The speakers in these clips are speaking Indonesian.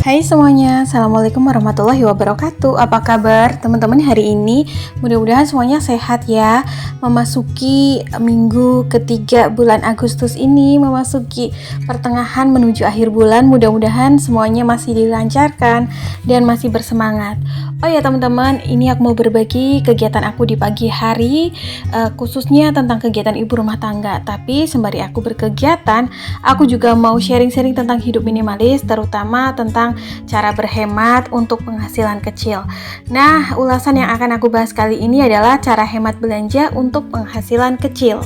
Hai semuanya, Assalamualaikum warahmatullahi wabarakatuh. Apa kabar teman-teman hari ini? Mudah-mudahan semuanya sehat ya. Memasuki minggu ketiga bulan Agustus ini, memasuki pertengahan menuju akhir bulan. Mudah-mudahan semuanya masih dilancarkan dan masih bersemangat. Oh ya teman-teman, ini aku mau berbagi kegiatan aku di pagi hari, khususnya tentang kegiatan ibu rumah tangga. Tapi sembari aku berkegiatan, aku juga mau sharing-sharing tentang hidup minimalis, terutama tentang cara berhemat untuk penghasilan kecil. Nah, ulasan yang akan aku bahas kali ini adalah cara hemat belanja untuk penghasilan kecil.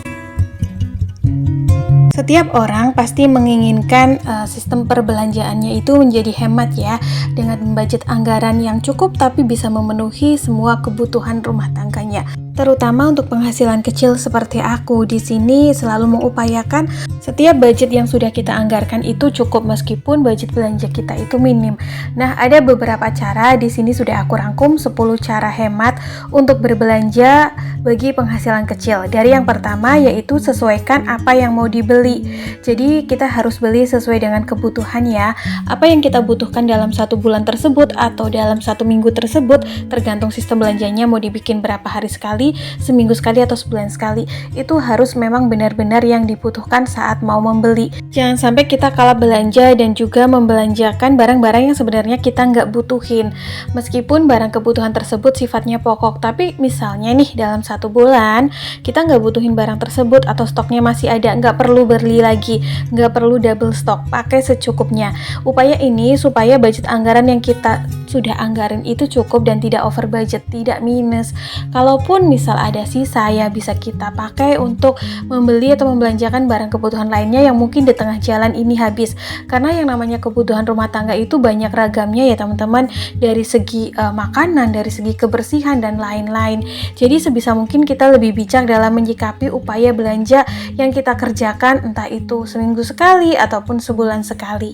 Setiap orang pasti menginginkan sistem perbelanjaannya itu menjadi hemat ya, dengan membudget anggaran yang cukup tapi bisa memenuhi semua kebutuhan rumah tangganya. Terutama untuk penghasilan kecil seperti aku di sini selalu mengupayakan setiap budget yang sudah kita anggarkan itu cukup meskipun budget belanja kita itu minim. Nah, ada beberapa cara di sini sudah aku rangkum 10 cara hemat untuk berbelanja bagi penghasilan kecil. Dari yang pertama yaitu sesuaikan apa yang mau dibeli. Jadi kita harus beli sesuai dengan kebutuhan ya. Apa yang kita butuhkan dalam satu bulan tersebut atau dalam satu minggu tersebut tergantung sistem belanjanya mau dibikin berapa hari sekali, seminggu sekali atau sebulan sekali. Itu harus memang benar-benar yang dibutuhkan saat mau membeli. Jangan sampai kita kalah belanja dan juga membelanjakan barang-barang yang sebenarnya kita nggak butuhin. Meskipun barang kebutuhan tersebut sifatnya pokok, tapi misalnya nih dalam satu bulan kita nggak butuhin barang tersebut atau stoknya masih ada, nggak perlu beli lagi, nggak perlu double stok, pakai secukupnya. Upaya ini supaya budget anggaran yang kita sudah anggarin itu cukup dan tidak over budget, tidak minus. Kalaupun misal ada sisa ya bisa kita pakai untuk membeli atau membelanjakan barang kebutuhan lainnya yang mungkin di tengah jalan ini habis. Karena yang namanya kebutuhan rumah tangga itu banyak ragamnya ya teman-teman, dari segi makanan, dari segi kebersihan dan lain-lain. Jadi sebisa mungkin kita lebih bijak dalam menyikapi upaya belanja yang kita kerjakan, entah itu seminggu sekali ataupun sebulan sekali.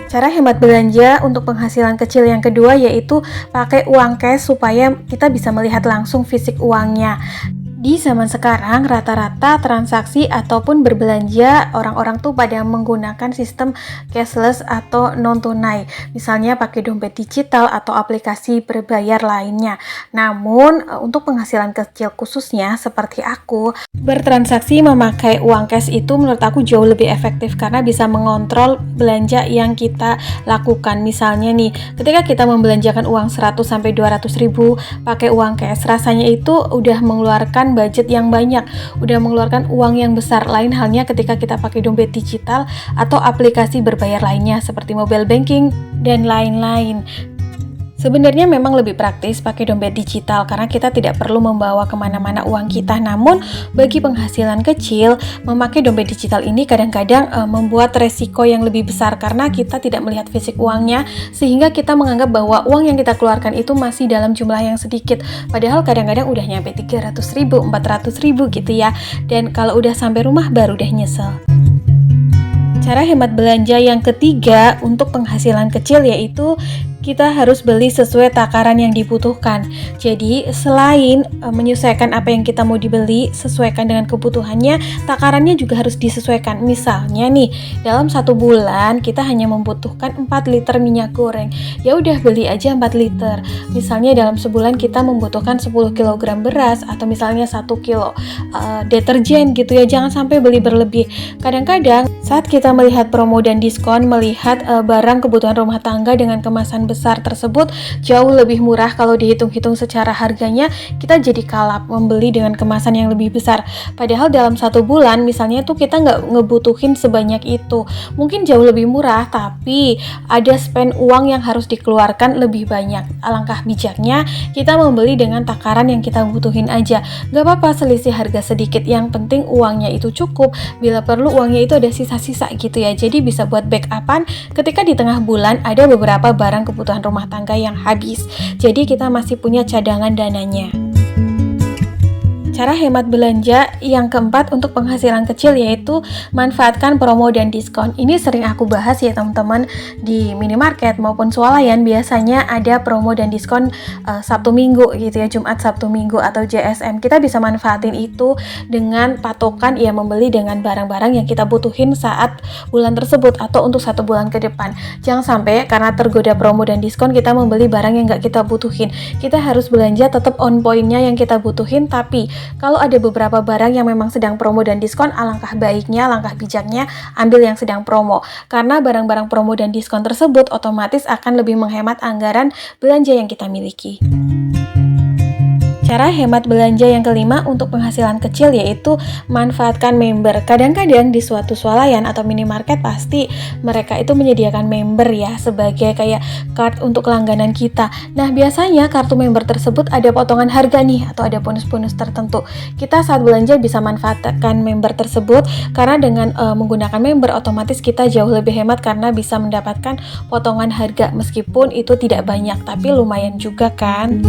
Cara hemat belanja untuk penghasilan kecil yang kedua yaitu pakai uang cash supaya kita bisa melihat langsung fisik uangnya. Di zaman sekarang rata-rata transaksi ataupun berbelanja orang-orang tuh pada menggunakan sistem cashless atau non tunai, misalnya pakai dompet digital atau aplikasi berbayar lainnya. Namun untuk penghasilan kecil khususnya seperti aku, bertransaksi memakai uang cash itu menurut aku jauh lebih efektif karena bisa mengontrol belanja yang kita lakukan. Misalnya nih, ketika kita membelanjakan uang 100 sampai 200 ribu pakai uang cash, rasanya itu udah mengeluarkan budget yang banyak, udah mengeluarkan uang yang besar. Lain halnya ketika kita pakai dompet digital atau aplikasi berbayar lainnya seperti mobile banking dan lain-lain. Sebenarnya memang lebih praktis pakai dompet digital karena kita tidak perlu membawa kemana-mana uang kita. Namun bagi penghasilan kecil, memakai dompet digital ini kadang-kadang membuat resiko yang lebih besar karena kita tidak melihat fisik uangnya, sehingga kita menganggap bahwa uang yang kita keluarkan itu masih dalam jumlah yang sedikit. Padahal kadang-kadang udah nyampe 300 ribu, 400 ribu gitu ya. Dan kalau udah sampai rumah baru deh nyesel. Cara hemat belanja yang ketiga untuk penghasilan kecil yaitu kita harus beli sesuai takaran yang dibutuhkan. Jadi selain menyesuaikan apa yang kita mau dibeli, sesuaikan dengan kebutuhannya, takarannya juga harus disesuaikan. Misalnya nih, dalam satu bulan kita hanya membutuhkan 4 liter minyak goreng. Ya udah beli aja 4 liter. Misalnya dalam sebulan kita membutuhkan 10 kg beras atau misalnya 1 kilo deterjen gitu ya. Jangan sampai beli berlebih. Kadang-kadang saat kita melihat promo dan diskon, melihat barang kebutuhan rumah tangga dengan kemasan besar tersebut jauh lebih murah, kalau dihitung-hitung secara harganya kita jadi kalap membeli dengan kemasan yang lebih besar. Padahal dalam satu bulan misalnya tuh kita nggak ngebutuhin sebanyak itu, mungkin jauh lebih murah tapi ada spend uang yang harus dikeluarkan lebih banyak. Alangkah bijaknya kita membeli dengan takaran yang kita butuhin aja. Gak apa-apa selisih harga sedikit, yang penting uangnya itu cukup. Bila perlu uangnya itu ada sisa-sisa gitu ya, jadi bisa buat backupan ketika di tengah bulan ada beberapa barang kebutuhan rumah tangga yang habis. Jadi kita masih punya cadangan dananya. Cara hemat belanja yang keempat untuk penghasilan kecil yaitu manfaatkan promo dan diskon. Ini sering aku bahas ya teman-teman, di minimarket maupun swalayan biasanya ada promo dan diskon Sabtu Minggu gitu ya, Jumat Sabtu Minggu atau JSM. Kita bisa manfaatin itu dengan patokan ya, membeli dengan barang-barang yang kita butuhin saat bulan tersebut atau untuk 1 bulan ke depan. Jangan sampai karena tergoda promo dan diskon kita membeli barang yang nggak kita butuhin. Kita harus belanja tetap on point-nya yang kita butuhin, tapi kalau ada beberapa barang yang memang sedang promo dan diskon, alangkah baiknya, alangkah bijaknya ambil yang sedang promo. Karena barang-barang promo dan diskon tersebut otomatis akan lebih menghemat anggaran belanja yang kita miliki. Cara hemat belanja yang kelima untuk penghasilan kecil yaitu manfaatkan member. Kadang-kadang di suatu swalayan atau minimarket pasti mereka itu menyediakan member ya, sebagai kayak card untuk langganan kita. Nah biasanya kartu member tersebut ada potongan harga nih atau ada bonus-bonus tertentu. Kita saat belanja bisa manfaatkan member tersebut, karena dengan menggunakan member otomatis kita jauh lebih hemat karena bisa mendapatkan potongan harga, meskipun itu tidak banyak tapi lumayan juga kan.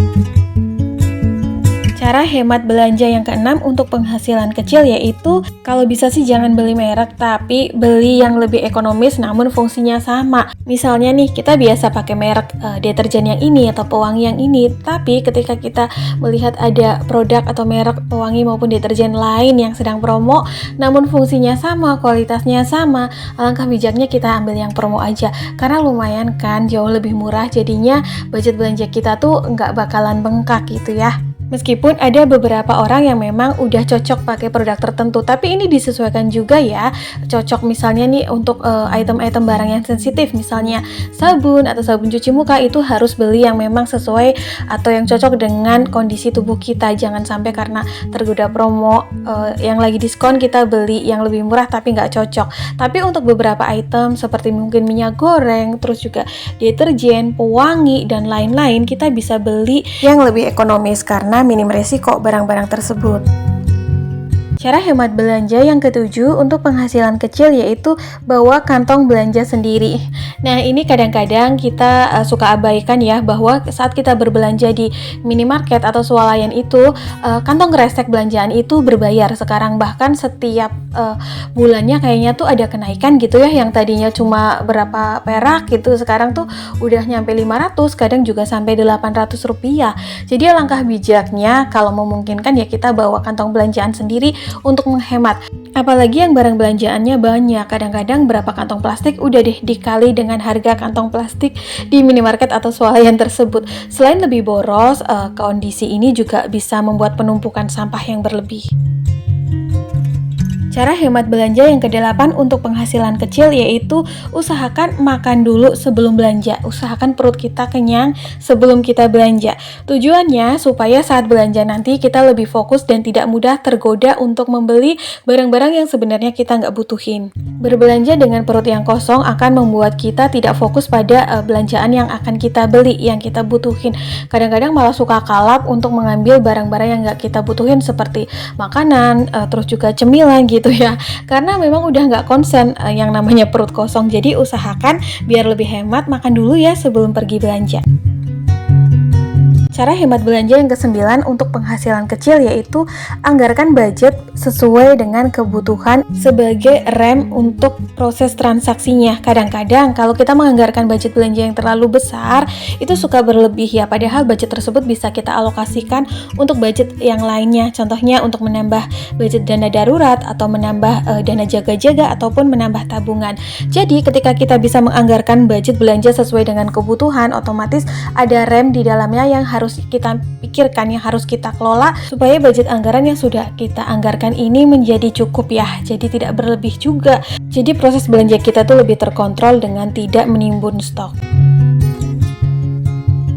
Cara hemat belanja yang keenam untuk penghasilan kecil yaitu kalau bisa sih jangan beli merek, tapi beli yang lebih ekonomis namun fungsinya sama. Misalnya nih kita biasa pakai merek deterjen yang ini atau pewangi yang ini, tapi ketika kita melihat ada produk atau merek pewangi maupun deterjen lain yang sedang promo namun fungsinya sama, kualitasnya sama, alangkah bijaknya kita ambil yang promo aja, karena lumayan kan, jauh lebih murah, jadinya budget belanja kita tuh nggak bakalan bengkak gitu ya. Meskipun ada beberapa orang yang memang udah cocok pakai produk tertentu, tapi ini disesuaikan juga ya. Cocok misalnya nih untuk item-item barang yang sensitif, misalnya sabun atau sabun cuci muka, itu harus beli yang memang sesuai atau yang cocok dengan kondisi tubuh kita. Jangan sampai karena tergoda promo yang lagi diskon kita beli yang lebih murah tapi nggak cocok. Tapi untuk beberapa item seperti mungkin minyak goreng, terus juga deterjen, pewangi, dan lain-lain, kita bisa beli yang lebih ekonomis karena minim resiko barang-barang tersebut. Cara hemat belanja yang ketujuh untuk penghasilan kecil yaitu bawa kantong belanja sendiri. Nah ini kadang-kadang kita suka abaikan ya, bahwa saat kita berbelanja di minimarket atau swalayan itu kantong kresek belanjaan itu berbayar sekarang, bahkan setiap bulannya kayaknya tuh ada kenaikan gitu ya, yang tadinya cuma berapa perak gitu sekarang tuh udah nyampe 500, kadang juga sampai 800 rupiah. Jadi alangkah bijaknya kalau memungkinkan ya kita bawa kantong belanjaan sendiri untuk menghemat. Apalagi yang barang belanjaannya banyak, kadang-kadang berapa kantong plastik udah deh dikali dengan harga kantong plastik di minimarket atau swalayan tersebut. Selain lebih boros, kondisi ini juga bisa membuat penumpukan sampah yang berlebih. Cara hemat belanja yang kedelapan untuk penghasilan kecil yaitu usahakan makan dulu sebelum belanja. Usahakan perut kita kenyang sebelum kita belanja. Tujuannya supaya saat belanja nanti kita lebih fokus dan tidak mudah tergoda untuk membeli barang-barang yang sebenarnya kita nggak butuhin. Berbelanja dengan perut yang kosong akan membuat kita tidak fokus pada belanjaan yang akan kita beli, yang kita butuhin. Kadang-kadang malah suka kalap untuk mengambil barang-barang yang nggak kita butuhin seperti makanan, terus juga cemilan gitu ya, karena memang udah nggak konsen yang namanya perut kosong. Jadi usahakan biar lebih hemat, makan dulu ya sebelum pergi belanja. Cara hemat belanja yang ke-9 untuk penghasilan kecil yaitu anggarkan budget sesuai dengan kebutuhan sebagai rem untuk proses transaksinya. Kadang-kadang kalau kita menganggarkan budget belanja yang terlalu besar, itu suka berlebih ya, padahal budget tersebut bisa kita alokasikan untuk budget yang lainnya. Contohnya untuk menambah budget dana darurat atau menambah dana jaga-jaga ataupun menambah tabungan. Jadi ketika kita bisa menganggarkan budget belanja sesuai dengan kebutuhan, otomatis ada rem di dalamnya yang harus kita pikirkan, yang harus kita kelola supaya budget anggaran yang sudah kita anggarkan ini menjadi cukup ya, jadi tidak berlebih juga. Jadi proses belanja kita tuh lebih terkontrol dengan tidak menimbun stok.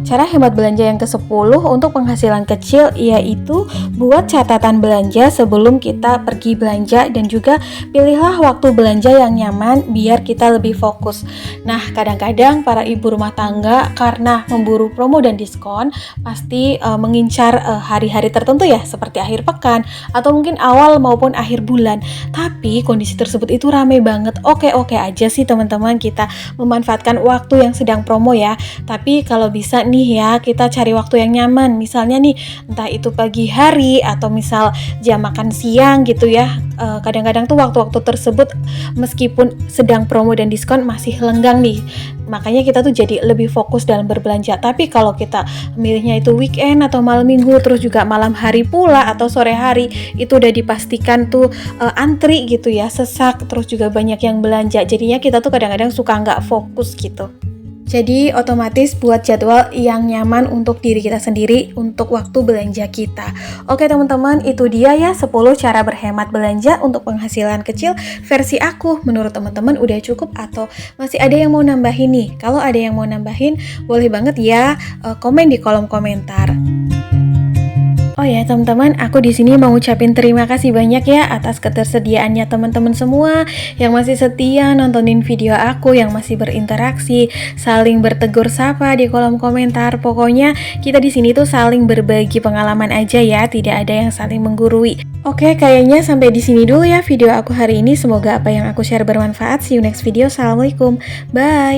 Cara hemat belanja yang ke-10 untuk penghasilan kecil yaitu buat catatan belanja sebelum kita pergi belanja, dan juga pilihlah waktu belanja yang nyaman biar kita lebih fokus. Nah, kadang-kadang para ibu rumah tangga karena memburu promo dan diskon pasti mengincar hari-hari tertentu ya, seperti akhir pekan atau mungkin awal maupun akhir bulan. Tapi kondisi tersebut itu ramai banget. Oke aja sih teman-teman kita memanfaatkan waktu yang sedang promo ya. Tapi kalau bisa nih nih ya, kita cari waktu yang nyaman. Misalnya nih, entah itu pagi hari atau misal jam makan siang gitu ya. Kadang-kadang tuh waktu-waktu tersebut meskipun sedang promo dan diskon masih lenggang nih. Makanya kita tuh jadi lebih fokus dalam berbelanja. Tapi kalau kita milihnya itu weekend atau malam minggu, terus juga malam hari pula atau sore hari, itu udah dipastikan tuh antri gitu ya, sesak, terus juga banyak yang belanja. Jadinya kita tuh kadang-kadang suka nggak fokus gitu. Jadi otomatis buat jadwal yang nyaman untuk diri kita sendiri untuk waktu belanja kita. Oke teman-teman, itu dia ya 10 cara berhemat belanja untuk penghasilan kecil versi aku. Menurut teman-teman udah cukup atau masih ada yang mau nambahin nih? Kalau ada yang mau nambahin, boleh banget ya komen di kolom komentar. Oh ya teman-teman, aku di sini mau ucapin terima kasih banyak ya atas ketersediaannya teman-teman semua yang masih setia nontonin video aku, yang masih berinteraksi, saling bertegur sapa di kolom komentar. Pokoknya kita di sini tuh saling berbagi pengalaman aja ya, tidak ada yang saling menggurui. Oke, kayaknya sampai di sini dulu ya video aku hari ini. Semoga apa yang aku share bermanfaat. See you next video. Assalamualaikum. Bye.